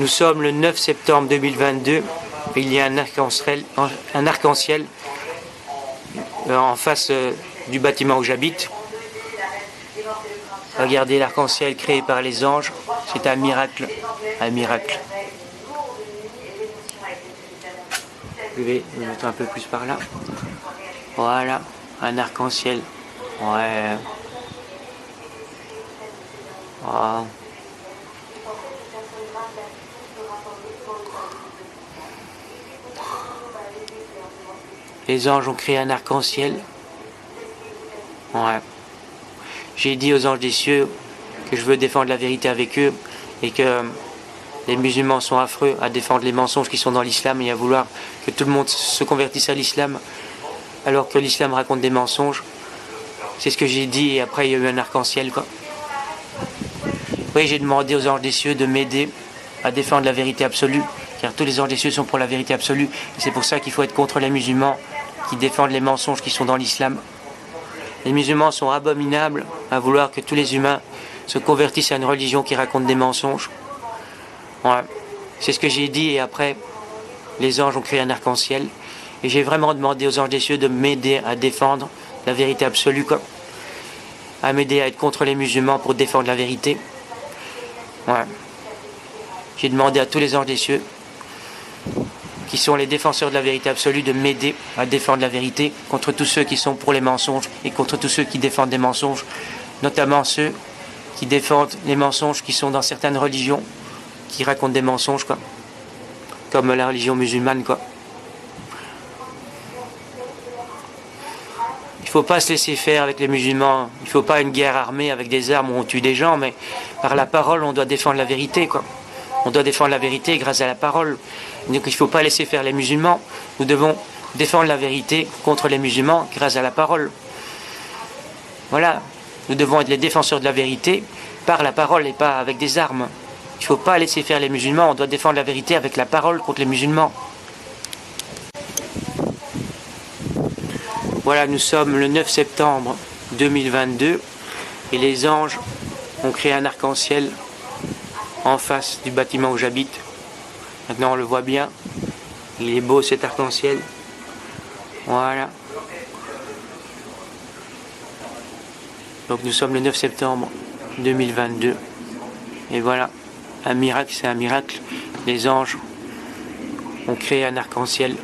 Nous sommes le 9 septembre 2022 et il y a un arc-en-ciel en face du bâtiment où j'habite. Regardez l'arc-en-ciel créé par les anges, c'est un miracle, un miracle. Je vais me mettre un peu plus par là. Voilà, un arc-en-ciel. Ouais. Oh. Les anges ont créé un arc-en-ciel. Ouais. J'ai dit aux anges des cieux que je veux défendre la vérité avec eux et que les musulmans sont affreux à défendre les mensonges qui sont dans l'islam et à vouloir que tout le monde se convertisse à l'islam alors que l'islam raconte des mensonges. C'est ce que j'ai dit et après il y a eu un arc-en-ciel quoi. Oui, j'ai demandé aux anges des cieux de m'aider à défendre la vérité absolue car tous les anges des cieux sont pour la vérité absolue et c'est pour ça qu'il faut être contre les musulmans qui défendent les mensonges qui sont dans l'islam. Les musulmans sont abominables à vouloir que tous les humains se convertissent à une religion qui raconte des mensonges. Ouais. C'est ce que j'ai dit et après les anges ont créé un arc-en-ciel et j'ai vraiment demandé aux anges des cieux de m'aider à défendre la vérité absolue quoi. À m'aider à être contre les musulmans pour défendre la vérité. Ouais. J'ai demandé à tous les anges des cieux qui sont les défenseurs de la vérité absolue de m'aider à défendre la vérité contre tous ceux qui sont pour les mensonges et contre tous ceux qui défendent des mensonges, notamment ceux qui défendent les mensonges qui sont dans certaines religions qui racontent des mensonges quoi, comme la religion musulmane quoi. Il ne faut pas se laisser faire avec les musulmans, il ne faut pas une guerre armée avec des armes où on tue des gens, mais par la parole on doit défendre la vérité quoi. On doit défendre la vérité grâce à la parole. Donc il ne faut pas laisser faire les musulmans. Nous devons défendre la vérité contre les musulmans grâce à la parole. Voilà. Nous devons être les défenseurs de la vérité par la parole et pas avec des armes. Il ne faut pas laisser faire les musulmans. On doit défendre la vérité avec la parole contre les musulmans. Voilà, nous sommes le 9 septembre 2022 et les anges ont créé un arc-en-ciel en face du bâtiment où j'habite. Maintenant on le voit bien. Il est beau cet arc-en-ciel. Voilà. Donc nous sommes le 9 septembre 2022. Et voilà. Un miracle, c'est un miracle. Les anges ont créé un arc-en-ciel.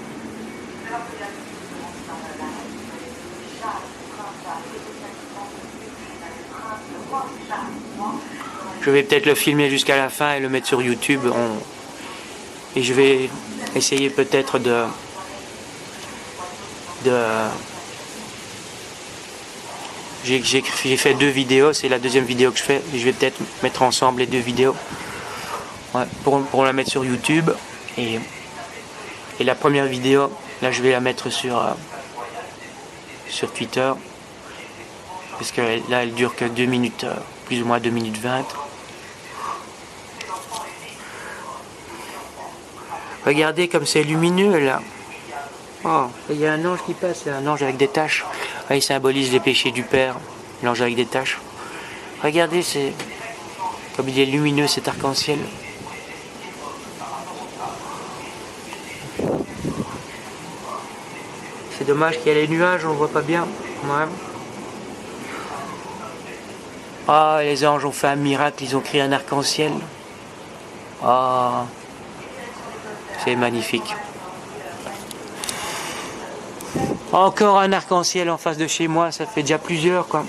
Je vais peut-être le filmer jusqu'à la fin et le mettre sur YouTube. Et je vais essayer peut-être J'ai fait 2 vidéos, c'est la deuxième vidéo que je fais. Et je vais peut-être mettre ensemble les 2 vidéos pour la mettre sur YouTube. Et la première vidéo, là je vais la mettre sur Twitter. Parce que là elle dure que 2 minutes, plus ou moins 2 minutes 20. Regardez comme c'est lumineux là. Oh, il y a un ange qui passe, c'est un ange avec des taches. Il symbolise les péchés du Père, l'ange avec des taches. Regardez, c'est comme il est lumineux cet arc-en-ciel. C'est dommage qu'il y a les nuages, on ne voit pas bien. Ouais. Ah, les anges ont fait un miracle, ils ont créé un arc-en-ciel. Ah. C'est magnifique. Encore un arc-en-ciel en face de chez moi, ça fait déjà plusieurs quoi.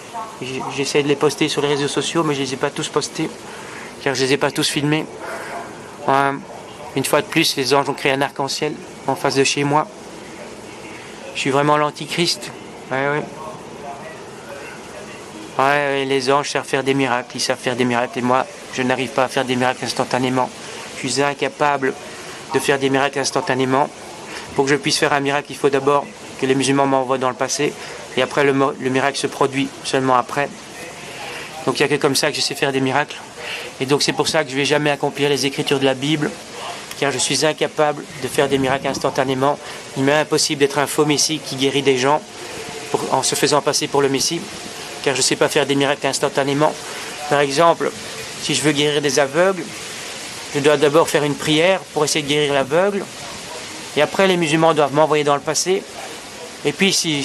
J'essaie de les poster sur les réseaux sociaux, mais je les ai pas tous postés, car je les ai pas tous filmés. Une fois de plus, les anges ont créé un arc-en-ciel en face de chez moi. Je suis vraiment l'antichrist. Ouais. Ouais, les anges savent faire des miracles, ils savent faire des miracles, et moi, je n'arrive pas à faire des miracles instantanément. Je suis incapable de faire des miracles instantanément. Pour que je puisse faire un miracle, il faut d'abord que les musulmans m'envoient dans le passé, et après le miracle se produit seulement après. Donc il n'y a que comme ça que je sais faire des miracles. Et donc c'est pour ça que je ne vais jamais accomplir les écritures de la Bible, car je suis incapable de faire des miracles instantanément. Il m'est impossible d'être un faux Messie qui guérit des gens en se faisant passer pour le Messie, car je ne sais pas faire des miracles instantanément. Par exemple, si je veux guérir des aveugles, je dois d'abord faire une prière pour essayer de guérir l'aveugle. Et après, les musulmans doivent m'envoyer dans le passé. Et puis, si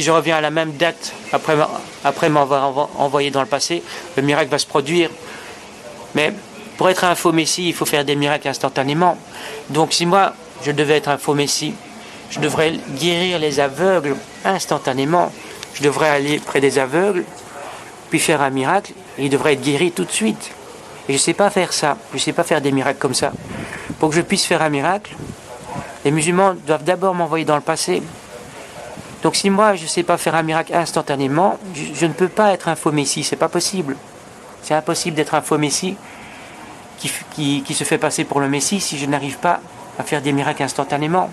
je reviens à la même date, après m'avoir envoyé dans le passé, le miracle va se produire. Mais pour être un faux messie, il faut faire des miracles instantanément. Donc si moi, je devais être un faux messie, je devrais guérir les aveugles instantanément. Je devrais aller près des aveugles, puis faire un miracle, et ils devraient être guéris tout de suite. Et je ne sais pas faire ça. Je ne sais pas faire des miracles comme ça. Pour que je puisse faire un miracle, les musulmans doivent d'abord m'envoyer dans le passé. Donc si moi, je ne sais pas faire un miracle instantanément, je ne peux pas être un faux messie. C'est pas possible. C'est impossible d'être un faux messie qui se fait passer pour le messie si je n'arrive pas à faire des miracles instantanément.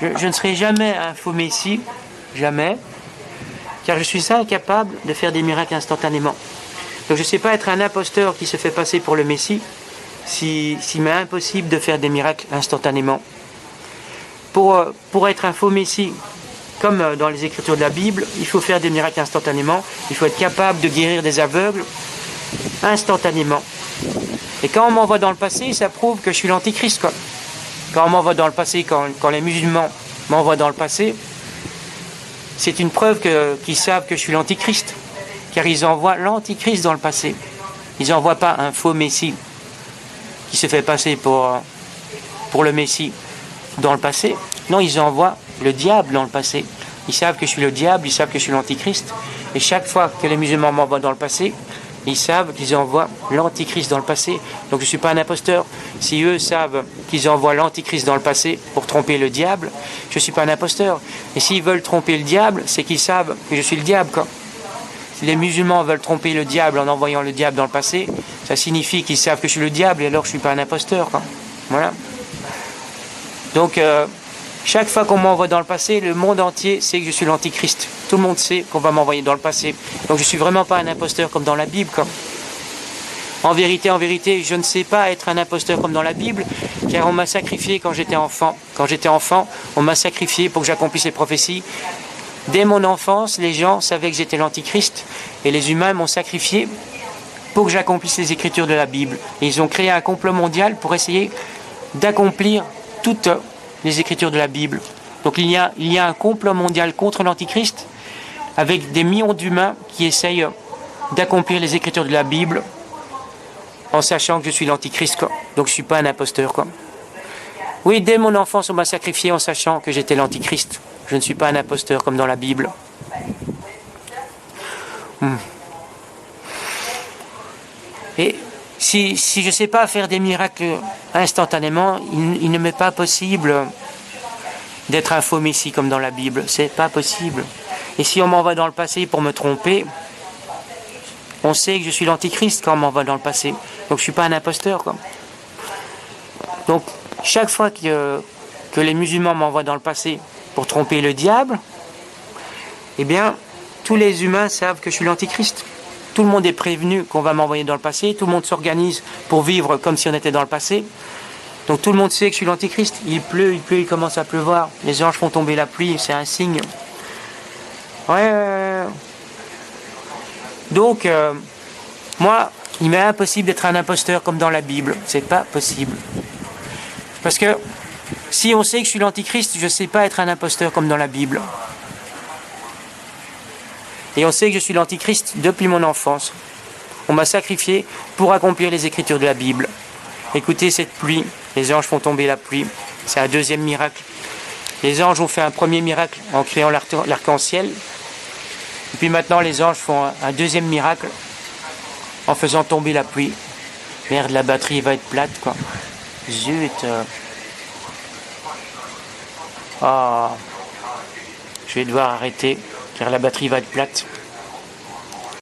Je ne serai jamais un faux messie, jamais, car je suis incapable de faire des miracles instantanément. Donc je ne sais pas être un imposteur qui se fait passer pour le messie s'il m'est impossible de faire des miracles instantanément. Pour être un faux messie, comme dans les écritures de la Bible, il faut faire des miracles instantanément, il faut être capable de guérir des aveugles instantanément. Et quand on m'envoie dans le passé, ça prouve que je suis l'antichrist, quoi. Quand on m'envoie dans le passé, quand les musulmans m'envoient dans le passé, c'est une preuve qu'ils savent que je suis l'antichrist, car ils envoient l'antichrist dans le passé. Ils n'envoient pas un faux messie qui se fait passer pour le messie dans le passé. Non, ils envoient le diable dans le passé. Ils savent que je suis le diable, ils savent que je suis l'antichrist. Et chaque fois que les musulmans m'envoient dans le passé, ils savent qu'ils envoient l'antichrist dans le passé. Donc je ne suis pas un imposteur. Si eux savent qu'ils envoient l'antichrist dans le passé pour tromper le diable, je ne suis pas un imposteur. Et s'ils veulent tromper le diable, c'est qu'ils savent que je suis le diable, quoi. Si les musulmans veulent tromper le diable en envoyant le diable dans le passé, ça signifie qu'ils savent que je suis le diable et alors je ne suis pas un imposteur, quoi. Voilà. Donc, chaque fois qu'on m'envoie dans le passé, le monde entier sait que je suis l'antichrist. Tout le monde sait qu'on va m'envoyer dans le passé. Donc je ne suis vraiment pas un imposteur comme dans la Bible, quoi. En vérité, je ne sais pas être un imposteur comme dans la Bible, car on m'a sacrifié quand j'étais enfant. Quand j'étais enfant, on m'a sacrifié pour que j'accomplisse les prophéties. Dès mon enfance, les gens savaient que j'étais l'antichrist, et les humains m'ont sacrifié pour que j'accomplisse les écritures de la Bible. Et ils ont créé un complot mondial pour essayer d'accomplir toutes les écritures de la Bible. Donc il y a un complot mondial contre l'antichrist, avec des millions d'humains qui essayent d'accomplir les écritures de la Bible, en sachant que je suis l'antichrist, quoi. Donc je ne suis pas un imposteur, quoi. Oui, dès mon enfance, on m'a sacrifié en sachant que j'étais l'antichrist. Je ne suis pas un imposteur comme dans la Bible. Et si je ne sais pas faire des miracles instantanément, il ne m'est pas possible d'être un faux messie comme dans la Bible. C'est pas possible. Et si on m'envoie dans le passé pour me tromper, on sait que je suis l'antichrist quand on m'envoie dans le passé. Donc je ne suis pas un imposteur, quoi. Donc chaque fois que les musulmans m'envoient dans le passé pour tromper le diable, eh bien, tous les humains savent que je suis l'antichrist. Tout le monde est prévenu qu'on va m'envoyer dans le passé. Tout le monde s'organise pour vivre comme si on était dans le passé. Donc tout le monde sait que je suis l'antichrist. Il pleut, il commence à pleuvoir. Les anges font tomber la pluie, c'est un signe. Ouais. Donc, moi, il m'est impossible d'être un imposteur comme dans la Bible. C'est pas possible. Parce que si on sait que je suis l'antichrist, je ne sais pas être un imposteur comme dans la Bible. Et on sait que je suis l'antichrist depuis mon enfance. On m'a sacrifié pour accomplir les écritures de la Bible. Écoutez cette pluie, les anges font tomber la pluie. C'est un deuxième miracle. Les anges ont fait un premier miracle en créant l'arc-en-ciel. Et puis maintenant, les anges font un deuxième miracle en faisant tomber la pluie. Merde, la batterie va être plate, quoi. Zut. Je vais devoir arrêter, car la batterie va être plate.